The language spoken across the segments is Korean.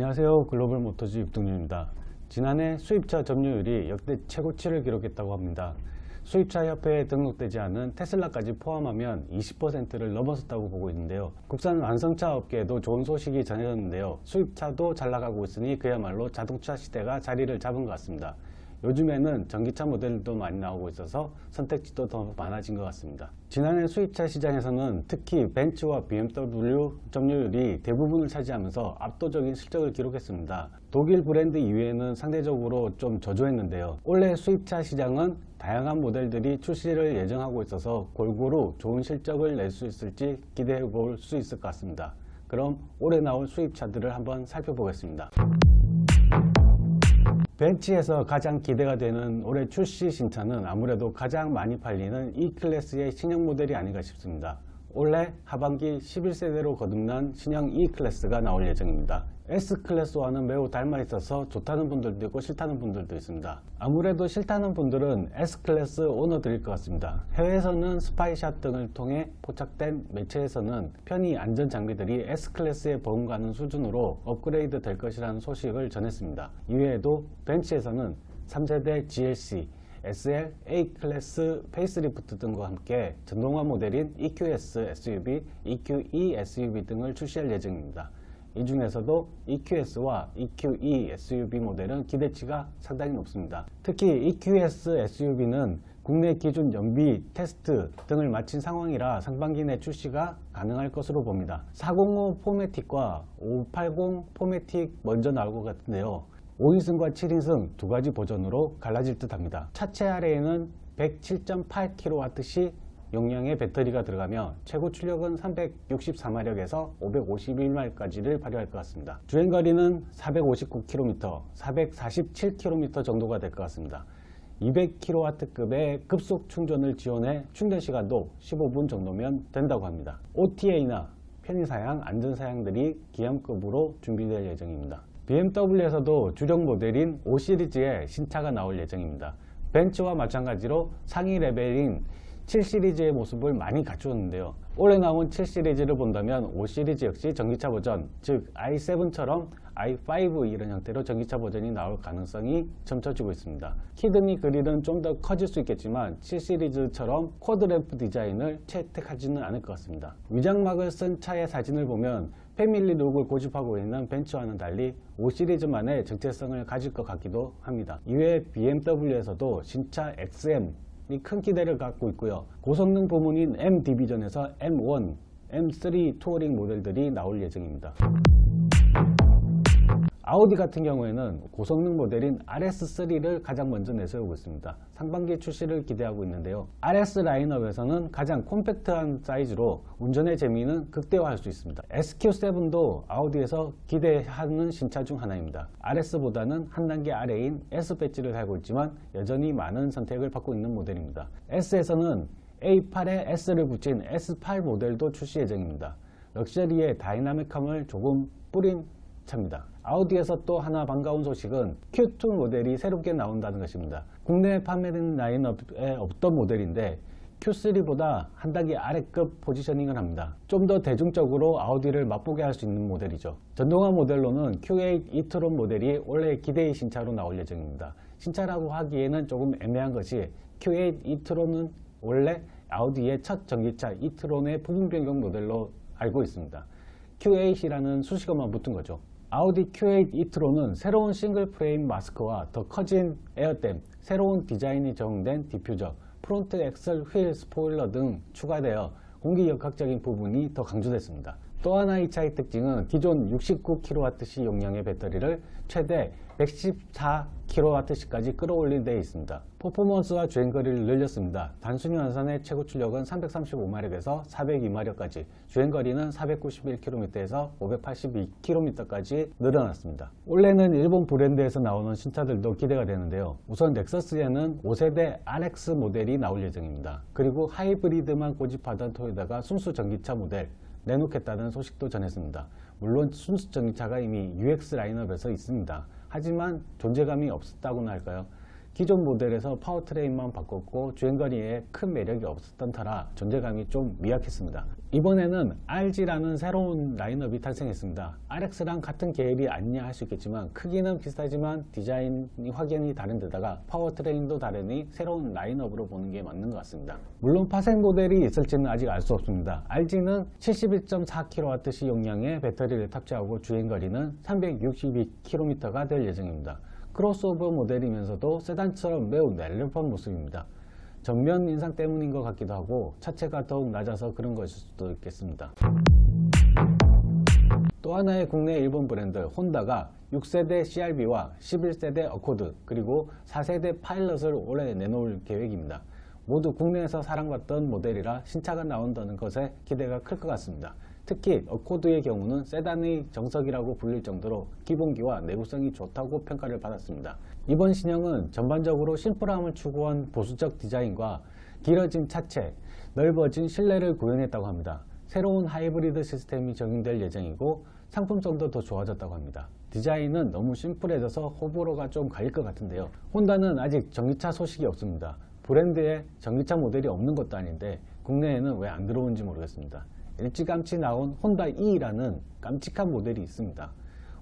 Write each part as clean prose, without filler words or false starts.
안녕하세요. 글로벌 모터즈 육동윤입니다. 지난해 수입차 점유율이 역대 최고치를 기록했다고 합니다. 수입차 협회에 등록되지 않은 테슬라까지 포함하면 20%를 넘어섰다고 보고 있는데요. 국산 완성차 업계에도 좋은 소식이 전해졌는데요. 수입차도 잘 나가고 있으니 그야말로 자동차 시대가 자리를 잡은 것 같습니다. 요즘에는 전기차 모델도 많이 나오고 있어서 선택지도 더 많아진 것 같습니다. 지난해 수입차 시장에서는 특히 벤츠와 BMW 점유율이 대부분을 차지하면서 압도적인 실적을 기록했습니다. 독일 브랜드 이외에는 상대적으로 좀 저조했는데요. 올해 수입차 시장은 다양한 모델들이 출시를 예정하고 있어서 골고루 좋은 실적을 낼 수 있을지 기대해 볼 수 있을 것 같습니다. 그럼 올해 나올 수입차들을 한번 살펴보겠습니다. 벤츠에서 가장 기대가 되는 올해 출시 신차는 아무래도 가장 많이 팔리는 E클래스의 신형 모델이 아닌가 싶습니다. 올해 하반기 11세대로 거듭난 신형 E클래스가 나올 예정입니다. S클래스와는 매우 닮아 있어서 좋다는 분들도 있고 싫다는 분들도 있습니다. 아무래도 싫다는 분들은 S클래스 오너들일 것 같습니다. 해외에서는 스파이샷 등을 통해 포착된 매체에서는 편의 안전 장비들이 S클래스에 버금가는 수준으로 업그레이드 될 것이라는 소식을 전했습니다. 이외에도 벤츠에서는 3세대 GLC, SL, A클래스 페이스리프트 등과 함께 전동화 모델인 EQS SUV, EQE SUV 등을 출시할 예정입니다. 이 중에서도 EQS와 EQE SUV 모델은 기대치가 상당히 높습니다. 특히 EQS SUV는 국내 기준 연비 테스트 등을 마친 상황이라 상반기 내 출시가 가능할 것으로 봅니다. 405 포매틱과 580 포매틱 먼저 나올 것 같은데요. 5인승과 7인승 두 가지 버전으로 갈라질 듯 합니다. 차체 아래에는 107.8kWh 용량의 배터리가 들어가며 최고 출력은 364마력에서 551마력까지를 발휘할 것 같습니다. 주행거리는 459km, 447km 정도가 될 것 같습니다. 200kW급의 급속 충전을 지원해 충전 시간도 15분 정도면 된다고 합니다. OTA나 편의사양, 안전사양들이 기암급으로 준비될 예정입니다. BMW에서도 주력 모델인 5시리즈의 신차가 나올 예정입니다. 벤츠와 마찬가지로 상위 레벨인 7시리즈의 모습을 많이 갖추었는데요. 올해 나온 7시리즈를 본다면 5시리즈 역시 전기차 버전, 즉 i7처럼 i5 이런 형태로 전기차 버전이 나올 가능성이 점쳐지고 있습니다. 키드니 그릴은 좀 더 커질 수 있겠지만 7시리즈처럼 쿼드램프 디자인을 채택하지는 않을 것 같습니다. 위장막을 쓴 차의 사진을 보면 패밀리 룩을 고집하고 있는 벤츠와는 달리 5시리즈만의 정체성을 가질 것 같기도 합니다. 이외에 BMW에서도 신차 XM 큰 기대를 갖고 있고요. 고성능 부문인 M 디비전에서 M1, M3 투어링 모델들이 나올 예정입니다. 아우디 같은 경우에는 고성능 모델인 RS3를 가장 먼저 내세우고 있습니다. 상반기 출시를 기대하고 있는데요. RS 라인업에서는 가장 콤팩트한 사이즈로 운전의 재미는 극대화할 수 있습니다. SQ7도 아우디에서 기대하는 신차 중 하나입니다. RS보다는 한 단계 아래인 S 배지를 달고 있지만 여전히 많은 선택을 받고 있는 모델입니다. S에서는 A8에 S를 붙인 S8 모델도 출시 예정입니다. 럭셔리의 다이나믹함을 조금 뿌린 차입니다. 아우디에서 또 하나 반가운 소식은 Q2 모델이 새롭게 나온다는 것입니다. 국내 판매된 라인업에 없던 모델인데 Q3보다 한 단계 아래급 포지셔닝을 합니다. 좀 더 대중적으로 아우디를 맛보게 할 수 있는 모델이죠. 전동화 모델로는 Q8 e-tron 모델이 올해 기대의 신차로 나올 예정입니다. 신차라고 하기에는 조금 애매한 것이 Q8 e-tron은 원래 아우디의 첫 전기차 e-tron의 부분 변경 모델로 알고 있습니다. Q8이라는 수식어만 붙은 거죠. 아우디 Q8 e-tron은 새로운 싱글 프레임 마스크와 더 커진 에어댐, 새로운 디자인이 적용된 디퓨저, 프론트 엑셀 휠 스포일러 등 추가되어 공기역학적인 부분이 더 강조됐습니다. 또 하나 이 차의 특징은 기존 69kWh 용량의 배터리를 최대 114kWh까지 끌어올린 데 있습니다. 퍼포먼스와 주행거리를 늘렸습니다. 단순히 환산의 최고 출력은 335마력에서 402마력까지, 주행거리는 491km에서 582km까지 늘어났습니다. 올해는 일본 브랜드에서 나오는 신차들도 기대가 되는데요. 우선 넥서스에는 5세대 RX 모델이 나올 예정입니다. 그리고 하이브리드만 고집하던 토요타가 순수 전기차 모델 내놓겠다는 소식도 전했습니다. 물론 순수 전기차가 이미 UX 라인업에서 있습니다. 하지만 존재감이 없었다고나 할까요? 기존 모델에서 파워트레인만 바꿨고 주행거리에 큰 매력이 없었던 터라 존재감이 좀 미약했습니다. 이번에는 RG라는 새로운 라인업이 탄생했습니다. RX랑 같은 계열이 아니냐 할 수 있겠지만 크기는 비슷하지만 디자인이 확연히 다른 데다가 파워트레인도 다르니 새로운 라인업으로 보는 게 맞는 것 같습니다. 물론 파생 모델이 있을지는 아직 알 수 없습니다. RG는 71.4kWh 용량의 배터리를 탑재하고 주행거리는 362km가 될 예정입니다. 크로스오버 모델이면서도 세단처럼 매우 날렵한 모습입니다. 전면 인상 때문인 것 같기도 하고 차체가 더욱 낮아서 그런 것일 수도 있겠습니다. 또 하나의 국내 일본 브랜드 혼다가 6세대 CR-V와 11세대 어코드 그리고 4세대 파일럿을 올해 내놓을 계획입니다. 모두 국내에서 사랑받던 모델이라 신차가 나온다는 것에 기대가 클 것 같습니다. 특히 어코드의 경우는 세단의 정석이라고 불릴 정도로 기본기와 내구성이 좋다고 평가를 받았습니다. 이번 신형은 전반적으로 심플함을 추구한 보수적 디자인과 길어진 차체, 넓어진 실내를 구현했다고 합니다. 새로운 하이브리드 시스템이 적용될 예정이고 상품성도 더 좋아졌다고 합니다. 디자인은 너무 심플해져서 호불호가 좀 갈릴 것 같은데요. 혼다는 아직 전기차 소식이 없습니다. 브랜드에 전기차 모델이 없는 것도 아닌데 국내에는 왜 안 들어온지 모르겠습니다. 일찌감치 나온 혼다 E라는 깜찍한 모델이 있습니다.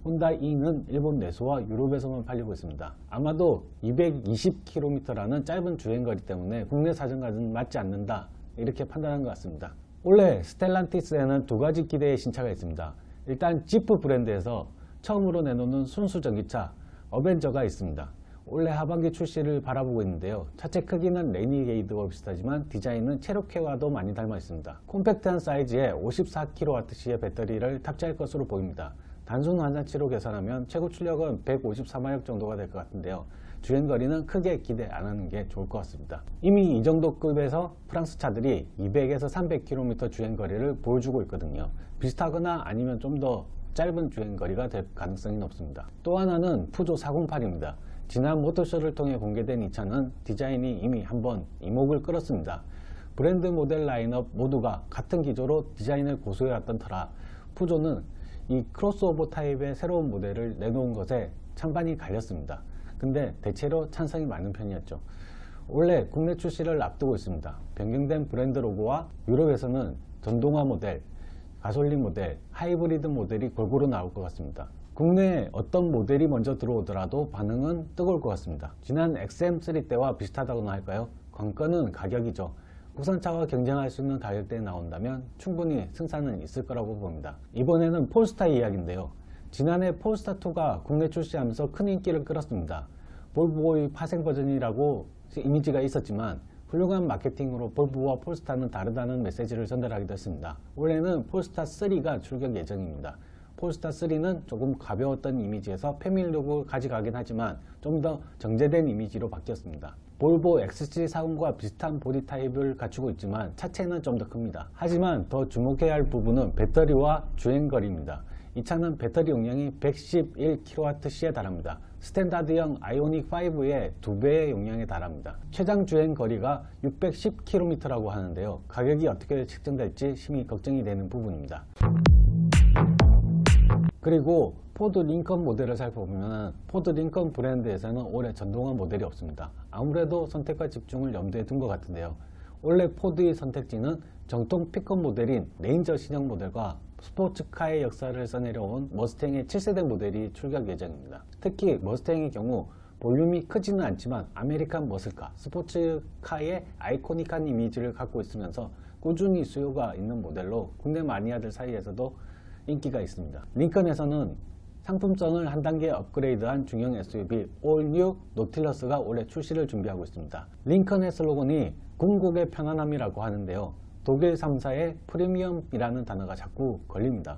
혼다 E는 일본 내수와 유럽에서만 팔리고 있습니다. 아마도 220km라는 짧은 주행거리 때문에 국내 사정과는 맞지 않는다 이렇게 판단한 것 같습니다. 올해 스텔란티스에는 두 가지 기대의 신차가 있습니다. 일단 지프 브랜드에서 처음으로 내놓는 순수 전기차 어벤져가 있습니다. 올해 하반기 출시를 바라보고 있는데요. 차체 크기는 레니게이드와 비슷하지만 디자인은 체로케와도 많이 닮아 있습니다. 콤팩트한 사이즈에 54kWh의 배터리를 탑재할 것으로 보입니다. 단순 환산치로 계산하면 최고 출력은 154마력 정도가 될 것 같은데요. 주행거리는 크게 기대 안 하는 게 좋을 것 같습니다. 이미 이 정도 급에서 프랑스 차들이 200에서 300km 주행거리를 보여주고 있거든요. 비슷하거나 아니면 좀 더 짧은 주행거리가 될 가능성이 높습니다. 또 하나는 푸조 408입니다. 지난 모터쇼를 통해 공개된 이 차는 디자인이 이미 한번 이목을 끌었습니다. 브랜드 모델 라인업 모두가 같은 기조로 디자인을 고수해왔던 터라 푸조는 이 크로스오버 타입의 새로운 모델을 내놓은 것에 찬반이 갈렸습니다. 근데 대체로 찬성이 많은 편이었죠. 원래 국내 출시를 앞두고 있습니다. 변경된 브랜드 로고와 유럽에서는 전동화 모델, 가솔린 모델, 하이브리드 모델이 골고루 나올 것 같습니다. 국내에 어떤 모델이 먼저 들어오더라도 반응은 뜨거울 것 같습니다. 지난 XM3 때와 비슷하다고나 할까요? 관건은 가격이죠. 국산차와 경쟁할 수 있는 가격대에 나온다면 충분히 승산은 있을 거라고 봅니다. 이번에는 폴스타 이야기인데요. 지난해 폴스타2가 국내 출시하면서 큰 인기를 끌었습니다. 볼보의 파생 버전이라고 이미지가 있었지만 훌륭한 마케팅으로 볼보와 폴스타는 다르다는 메시지를 전달하기도 했습니다. 올해는 폴스타3가 출격 예정입니다. 폴스타3는 조금 가벼웠던 이미지에서 패밀리룩을 가져가긴 하지만 좀 더 정제된 이미지로 바뀌었습니다. 볼보 XC40과 비슷한 보디 타입을 갖추고 있지만 차체는 좀 더 큽니다. 하지만 더 주목해야 할 부분은 배터리와 주행거리입니다. 이 차는 배터리 용량이 111kWh에 달합니다. 스탠다드형 아이오닉 5의 2배의 용량에 달합니다. 최장 주행 거리가 610km라고 하는데요. 가격이 어떻게 책정될지 심히 걱정이 되는 부분입니다. 그리고 포드 링컨 모델을 살펴보면 포드 링컨 브랜드에서는 올해 전동화 모델이 없습니다. 아무래도 선택과 집중을 염두에 둔 것 같은데요. 올해 포드의 선택지는 정통 픽업 모델인 레인저 신형 모델과 스포츠카의 역사를 써내려온 머스탱의 7세대 모델이 출격 예정입니다. 특히 머스탱의 경우 볼륨이 크지는 않지만 아메리칸 머슬카, 스포츠카의 아이코닉한 이미지를 갖고 있으면서 꾸준히 수요가 있는 모델로 국내 마니아들 사이에서도 인기가 있습니다. 링컨에서는 상품성을 한 단계 업그레이드한 중형 SUV All New 노틸러스가 올해 출시를 준비하고 있습니다. 링컨의 슬로건이 궁극의 편안함이라고 하는데요. 독일 3사의 프리미엄이라는 단어가 자꾸 걸립니다.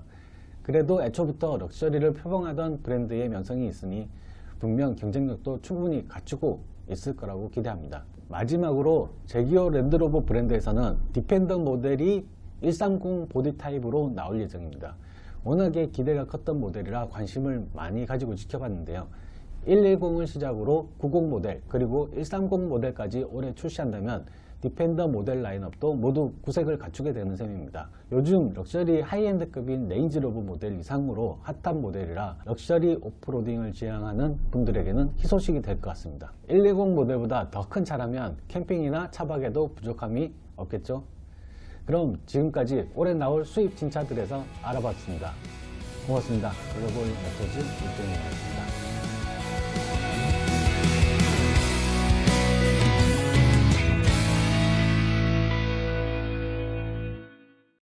그래도 애초부터 럭셔리를 표방하던 브랜드의 면성이 있으니 분명 경쟁력도 충분히 갖추고 있을 거라고 기대합니다. 마지막으로 제기어 랜드로버 브랜드에서는 디펜더 모델이 130 보디 타입으로 나올 예정입니다. 워낙에 기대가 컸던 모델이라 관심을 많이 가지고 지켜봤는데요. 110을 시작으로 90 모델 그리고 130 모델까지 올해 출시한다면 디펜더 모델 라인업도 모두 구색을 갖추게 되는 셈입니다. 요즘 럭셔리 하이엔드급인 레인지로버 모델 이상으로 핫한 모델이라 럭셔리 오프로딩을 지향하는 분들에게는 희소식이 될 것 같습니다. 120 모델보다 더 큰 차라면 캠핑이나 차박에도 부족함이 없겠죠? 그럼 지금까지 올해 나올 수입 신차들에서 알아봤습니다. 고맙습니다. 글로벌 모터즈 일등이었습니다.